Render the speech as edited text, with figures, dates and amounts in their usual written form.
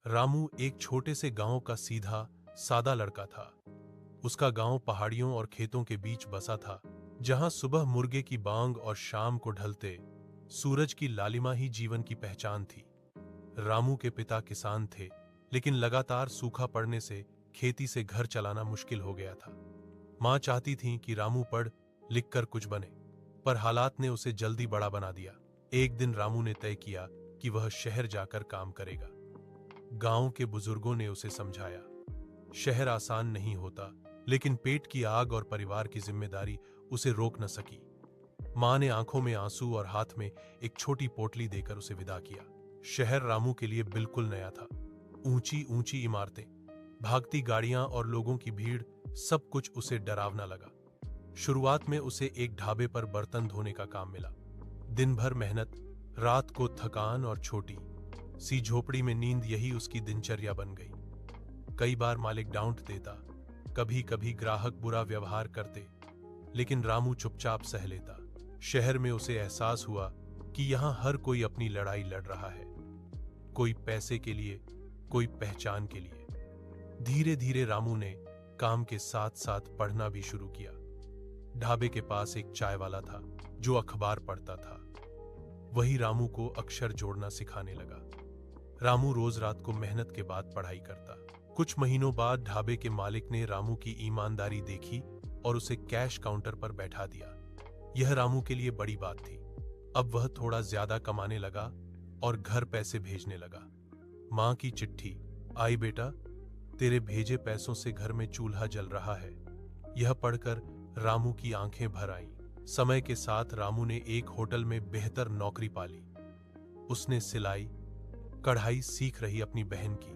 रामू एक छोटे से गांव का सीधा सादा लड़का था। उसका गांव पहाड़ियों और खेतों के बीच बसा था, जहां सुबह मुर्गे की बांग और शाम को ढलते सूरज की लालिमा ही जीवन की पहचान थी। रामू के पिता किसान थे, लेकिन लगातार सूखा पड़ने से खेती से घर चलाना मुश्किल हो गया था। मां चाहती थी कि रामू पढ़ लिख कर कुछ बने, पर हालात ने उसे जल्दी बड़ा बना दिया। एक दिन रामू ने तय किया कि वह शहर जाकर काम करेगा। गांव के बुजुर्गों ने उसे समझाया, शहर आसान नहीं होता, लेकिन पेट की आग और परिवार की जिम्मेदारी उसे रोक न सकी। मां ने आंखों में आंसू और हाथ में एक छोटी पोटली देकर उसे विदा किया। शहर रामू के लिए बिल्कुल नया था। ऊंची ऊंची इमारतें, भागती गाड़ियां और लोगों की भीड़, सब कुछ उसे डरावना लगा। शुरुआत में उसे एक ढाबे पर बर्तन धोने का काम मिला। दिन भर मेहनत, रात को थकान और छोटी सी झोपड़ी में नींद, यही उसकी दिनचर्या बन गई। कई बार मालिक डांट देता, कभी कभी ग्राहक बुरा व्यवहार करते, लेकिन रामू चुपचाप सह लेता। शहर में उसे एहसास हुआ कि यहां हर कोई अपनी लड़ाई लड़ रहा है, कोई पैसे के लिए, कोई पहचान के लिए। धीरे धीरे रामू ने काम के साथ साथ पढ़ना भी शुरू किया। ढाबे के पास एक चाय वाला था जो अखबार पढ़ता था। वही रामू को अक्षर जोड़ना सिखाने लगा। रामू रोज रात को मेहनत के बाद पढ़ाई करता। कुछ महीनों बाद ढाबे के मालिक ने रामू की ईमानदारी देखी और उसे कैश काउंटर पर बैठा दिया। यह रामू के लिए बड़ी बात थी। अब वह थोड़ा ज्यादा कमाने लगा और घर पैसे भेजने लगा। मां की चिट्ठी आई, बेटा तेरे भेजे पैसों से घर में चूल्हा जल रहा है। यह पढ़कर रामू की आंखें भर आईं। समय के साथ रामू ने एक होटल में बेहतर नौकरी पा ली। उसने सिलाई कढ़ाई सीख रही अपनी बहन की